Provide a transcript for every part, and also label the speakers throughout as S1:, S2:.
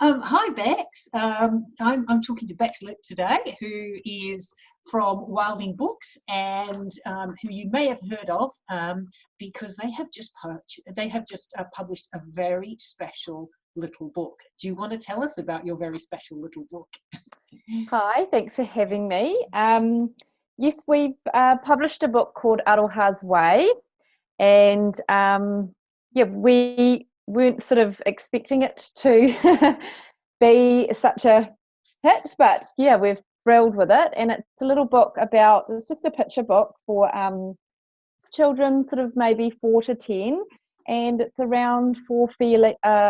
S1: Hi, Bex. I'm talking to Bex Lipp today, who is from Wildling Books, and who you may have heard of because they have just published a very special little book. Do you want to tell us about your very special little book?
S2: Hi, thanks for having me. Yes, we've published a book called Aroha's Way, and yeah, we weren't sort of expecting it to be such a hit, but yeah, we're thrilled with it. And it's a little book it's just a picture book for children, sort of maybe 4 to 10, and it's around 4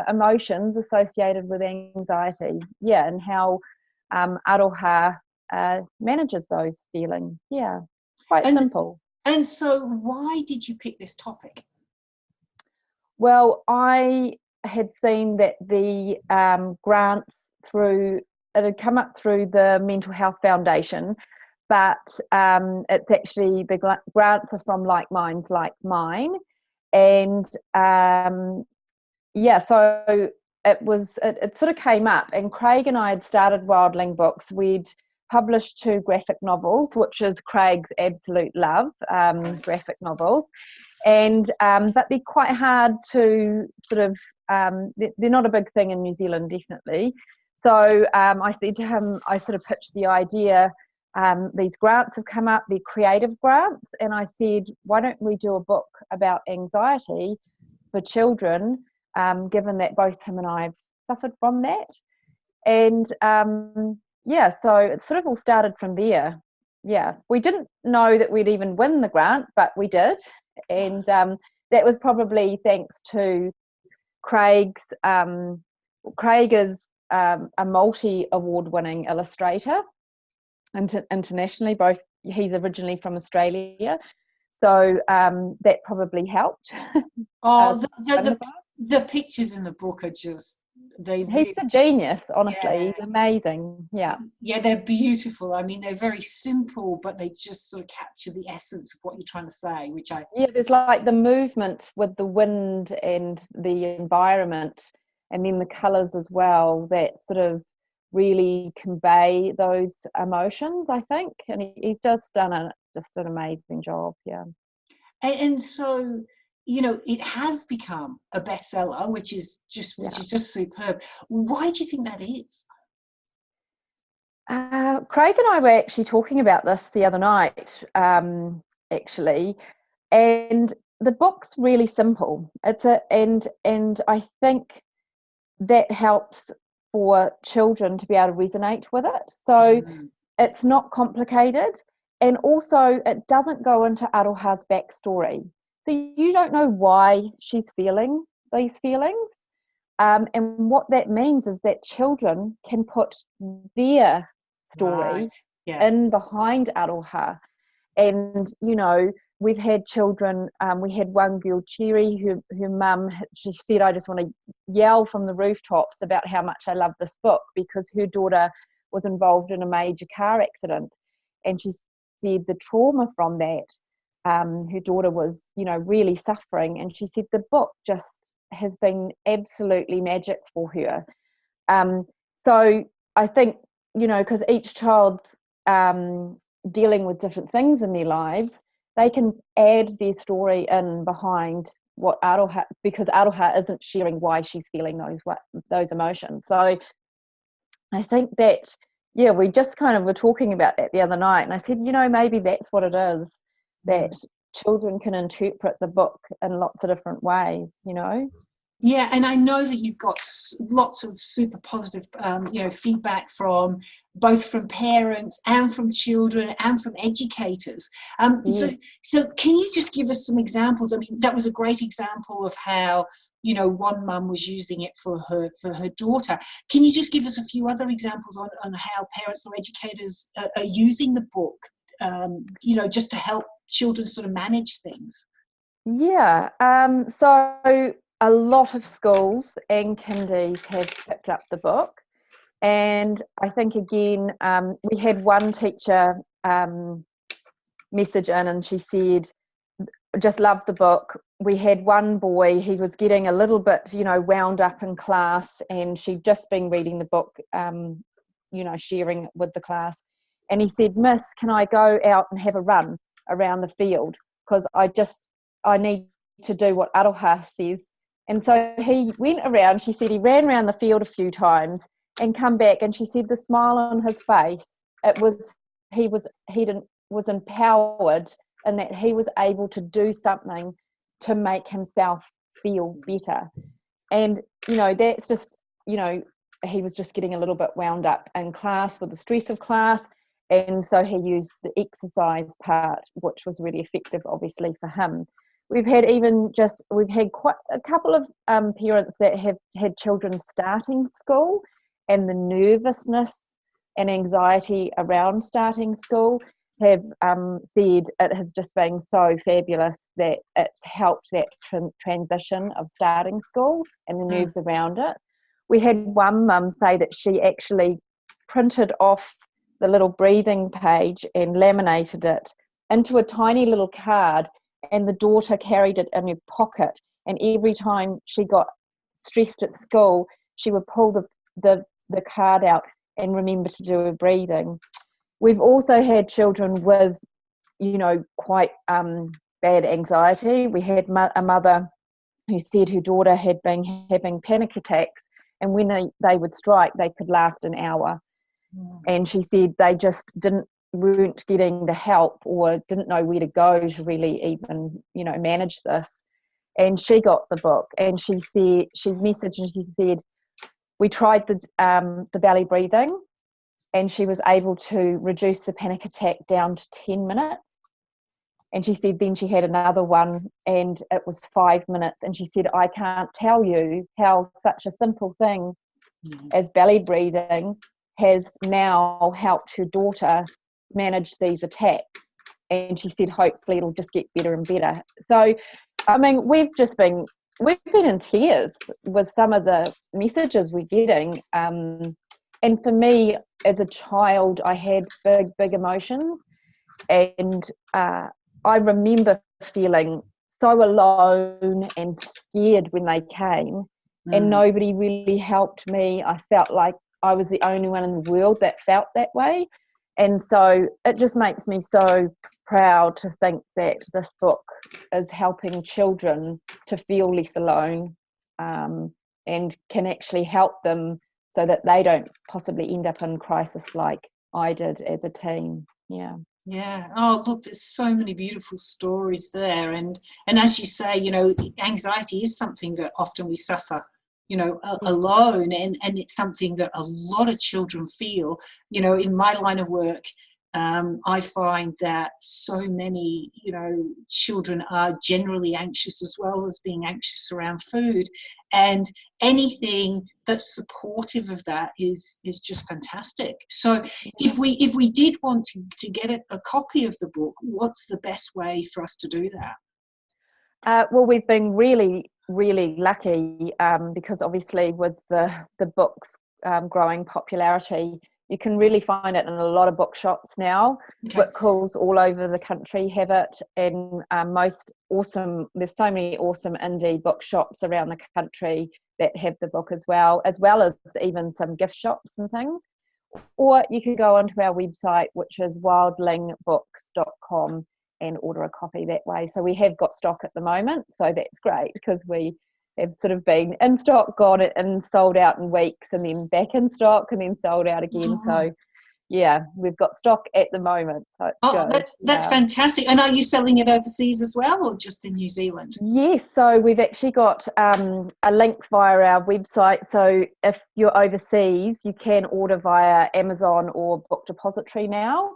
S2: emotions associated with anxiety. Yeah, and how Aroha manages those feelings. Yeah, quite
S1: And
S2: simple.
S1: and so, why did you pick this topic?
S2: Well, I had seen that the grants it had come up through the Mental Health Foundation, but it's actually the grants are from Like Minds Like Mine, and yeah, so it sort of came up, and Craig and I had started Wildling Books. We'd published 2 graphic novels, which is Craig's absolute love, graphic novels, and but they're quite hard to sort of they're not a big thing in New Zealand, definitely. So I said to him, I sort of pitched the idea. These grants have come up, they're creative grants, and I said, why don't we do a book about anxiety for children, given that both him and I have suffered from that. And yeah, so it sort of all started from there. Yeah, we didn't know that we'd even win the grant, but we did. And that was probably thanks to Craig's. Craig is a multi-award-winning illustrator internationally. He's originally from Australia, so that probably helped.
S1: Oh, the pictures in the book are just
S2: He's a genius, honestly.
S1: yeah.
S2: He's amazing. Yeah.
S1: Yeah, they're beautiful. I mean, they're very simple, but they just sort of capture the essence of what you're trying to say, which I...
S2: Yeah, there's like the movement with the wind and the environment, and then the colours as well, that sort of really convey those emotions, I think. And he's just done just an amazing job. Yeah.
S1: And so, it has become a bestseller, which is just superb. Why do you think that is?
S2: Craig and I were actually talking about this the other night, actually, and the book's really simple. And I think that helps for children to be able to resonate with it. So it's not complicated, and also it doesn't go into Aroha's backstory. So you don't know why she's feeling these feelings. And what that means is that children can put their story in behind Aroha. And, we've had children, we had one girl, Cherry, her mum, she said, I just want to yell from the rooftops about how much I love this book, because her daughter was involved in a major car accident. And she said the trauma from that, her daughter was, really suffering. And she said the book just has been absolutely magic for her. So I think, because each child's dealing with different things in their lives, they can add their story in behind what Aroha, because Aroha isn't sharing why she's feeling those emotions. So I think that, yeah, we just kind of were talking about that the other night, and I said, maybe that's what it is, that children can interpret the book in lots of different ways,
S1: Yeah, and I know that you've got lots of super positive, feedback from both from parents and from children and from educators. So can you just give us some examples? I mean, that was a great example of how, one mum was using it for her daughter. Can you just give us a few other examples on how parents or educators are using the book, just to help children sort of manage things?
S2: Yeah. So a lot of schools and kindies have picked up the book, and I think again, we had one teacher message in, and she said, just love the book, we had one boy, he was getting a little bit, wound up in class, and she'd just been reading the book, sharing it with the class. And he said, "Miss, can I go out and have a run around the field? Because I need to do what Aroha says." And so he went around, she said he ran around the field a few times and come back, and she said the smile on his face, he was empowered, and that he was able to do something to make himself feel better. And that's just, he was just getting a little bit wound up in class with the stress of class, and so he used the exercise part, which was really effective obviously for him. We've had quite a couple of parents that have had children starting school, and the nervousness and anxiety around starting school have said it has just been so fabulous that it's helped that transition of starting school and the nerves around it. We had one mum say that she actually printed off the little breathing page and laminated it into a tiny little card, and the daughter carried it in her pocket, and every time she got stressed at school, she would pull the card out and remember to do her breathing. We've also had children with, quite bad anxiety. We had a mother who said her daughter had been having panic attacks, and when they would strike, they could last an hour. And she said they just weren't getting the help, or didn't know where to go to really even, manage this. And she got the book, and she messaged and she said, we tried the belly breathing, and she was able to reduce the panic attack down to 10 minutes. And she said then she had another one, and it was 5 minutes. And she said, I can't tell you how such a simple thing as belly breathing has now helped her daughter manage these attacks. And she said, hopefully it'll just get better and better. So, I mean, we've been in tears with some of the messages we're getting. And for me, as a child, I had big emotions. And I remember feeling so alone and scared when they came, and nobody really helped me. I felt like I was the only one in the world that felt that way. And so it just makes me so proud to think that this book is helping children to feel less alone, and can actually help them so that they don't possibly end up in crisis like I did as a teen.
S1: Yeah. Oh, look, there's so many beautiful stories there. And as you say, anxiety is something that often we suffer, alone. And it's something that a lot of children feel. In my line of work, I find that so many, children are generally anxious as well as being anxious around food. And anything that's supportive of that is just fantastic. So if we did want to get a copy of the book, what's the best way for us to do that?
S2: Well, we've been really, really lucky, because obviously with the book's growing popularity, you can really find it in a lot of bookshops now.
S1: Okay.
S2: Book calls all over the country have it, and there's so many awesome indie bookshops around the country that have the book as well as even some gift shops and things. Or you can go onto our website, which is wildlingbooks.com, and order a copy that way. So we have got stock at the moment, so that's great, because we have sort of been in stock, got it and sold out in weeks, and then back in stock and then sold out again. So yeah, we've got stock at the moment, so it's good.
S1: That's fantastic. And are you selling it overseas as well, or just in New Zealand?
S2: Yes, so we've actually got a link via our website, so if you're overseas you can order via Amazon or Book Depository now.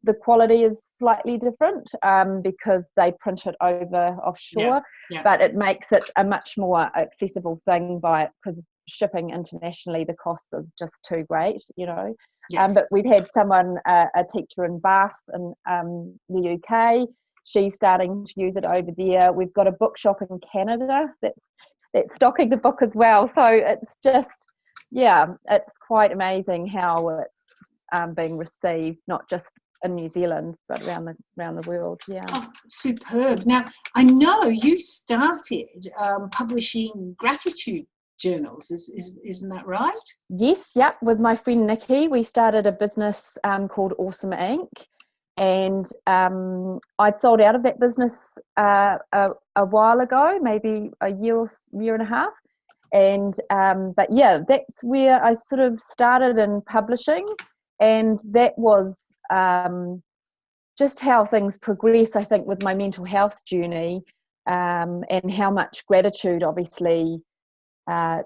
S2: The quality is slightly different, because they print it over offshore, but it makes it a much more accessible thing because shipping internationally, the cost is just too great, But we've had someone, a teacher in Bath in the UK, she's starting to use it over there. We've got a bookshop in Canada that's stocking the book as well. So it's just, it's quite amazing how it's being received, not just in New Zealand, but around the world. Yeah.
S1: Oh, superb. Now, I know you started publishing gratitude journals. Isn't that right?
S2: Yes, yep. With my friend Nikki, we started a business called Awesome Inc. And I'd sold out of that business a while ago, maybe a year and a half. And but yeah, that's where I sort of started in publishing, and that was just how things progress, I think, with my mental health journey, and how much gratitude obviously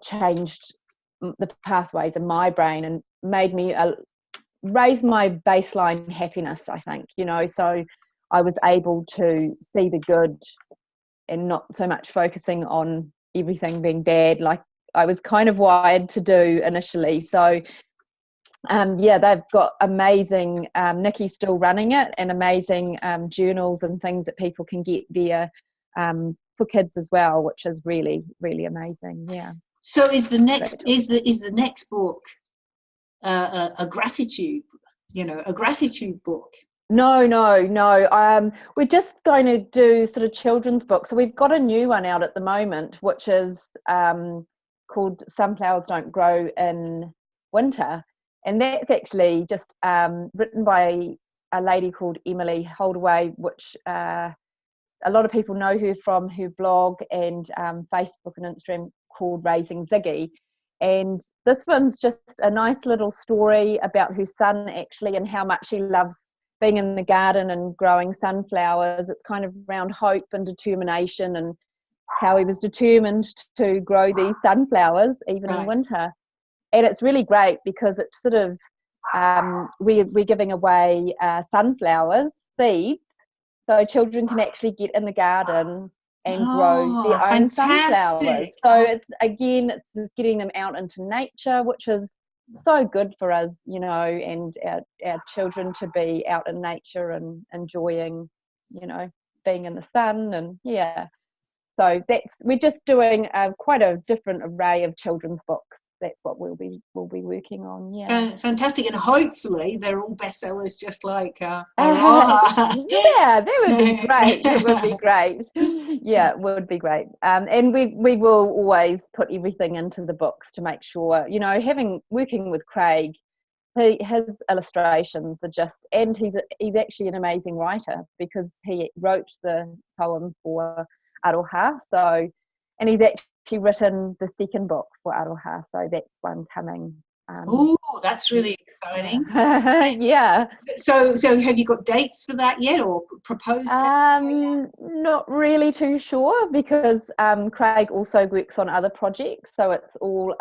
S2: changed the pathways in my brain and made me raise my baseline happiness, I think, so I was able to see the good and not so much focusing on everything being bad like I was kind of wired to do initially. So they've got amazing, Nikki's still running it, and amazing journals and things that people can get there for kids as well, which is really, really amazing. Yeah.
S1: So is the next book a gratitude book? No. We're just going to do sort of children's books. So we've got a new one out at the moment, which is called Sunflowers Don't Grow in Winter. And that's actually just written by a lady called Emily Holdaway, which a lot of people know her from her blog and Facebook and Instagram called Raising Ziggy. And this one's just a nice little story about her son, actually, and how much he loves being in the garden and growing sunflowers. It's kind of around hope and determination, and how he was determined to grow these sunflowers even in winter. And it's really great because it's sort of we're giving away sunflowers seeds, so children can actually get in the garden and grow their own sunflowers. So it's just getting them out into nature, which is so good for us, and our children to be out in nature and enjoying, being in the sun. And so we're just doing quite a different array of children's books. That's what we'll be working on. Yeah, fantastic, and hopefully they're all bestsellers, just like Aroha.
S2: Yeah, that would be great. It would be great. Yeah, it would be great. And we will always put everything into the books to make sure, working with Craig, his illustrations are just, and he's actually an amazing writer because he wrote the poem for Aroha. So, and he's actually written the second book for Aroha, so that's one coming.
S1: Oh, that's really exciting.
S2: Yeah.
S1: So have you got dates for that yet, or proposed?
S2: Not really too sure, because Craig also works on other projects, so it's all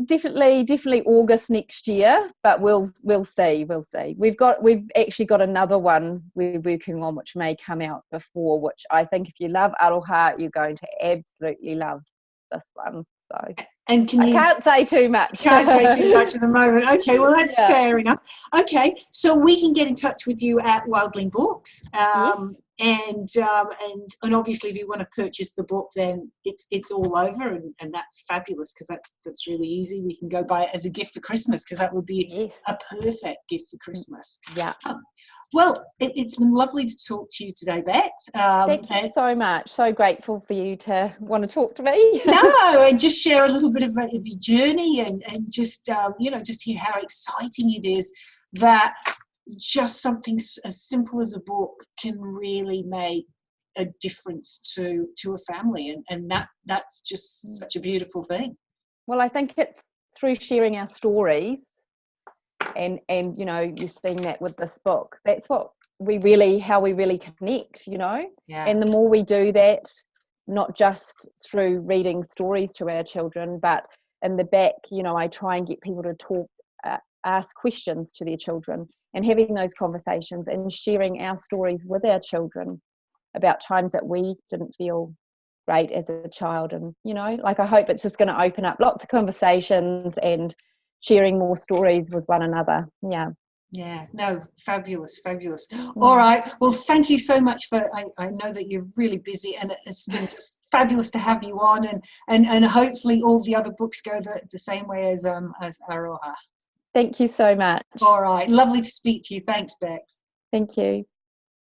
S2: definitely August next year, but we'll see. We've actually got another one we're working on which may come out before, which I think if you love Aroha, you're going to absolutely love this one. So, and I can't say too much.
S1: Can't say too much at the moment. Okay, well that's fair enough. Okay, so we can get in touch with you at Wildling Books.
S2: Yes.
S1: And obviously if you want to purchase the book, then it's all over, and that's fabulous, because that's really easy. We can go buy it as a gift for Christmas, because that would be a perfect gift for Christmas.
S2: Yeah.
S1: Well, it's been lovely to talk to you today, Bet.
S2: Thank you so much. So grateful for you to want to talk to me.
S1: No, and just share a little bit about your journey, and just just hear how exciting it is that just something as simple as a book can really make a difference to a family, and that's just such a beautiful thing.
S2: Well, I think it's through sharing our stories, and you're seeing that with this book. That's how we really connect, and the more we do that, not just through reading stories to our children, but in the back, I try and get people to talk, ask questions to their children, and having those conversations and sharing our stories with our children about times that we didn't feel great as a child. And I hope it's just going to open up lots of conversations and sharing more stories with one another.
S1: No, fabulous. All right, well, thank you so much I know that you're really busy, and it's been just fabulous to have you on, and hopefully all the other books go the same way as Aroha.
S2: Thank you so much.
S1: All right, lovely to speak to you. Thanks, Bex.
S2: Thank you.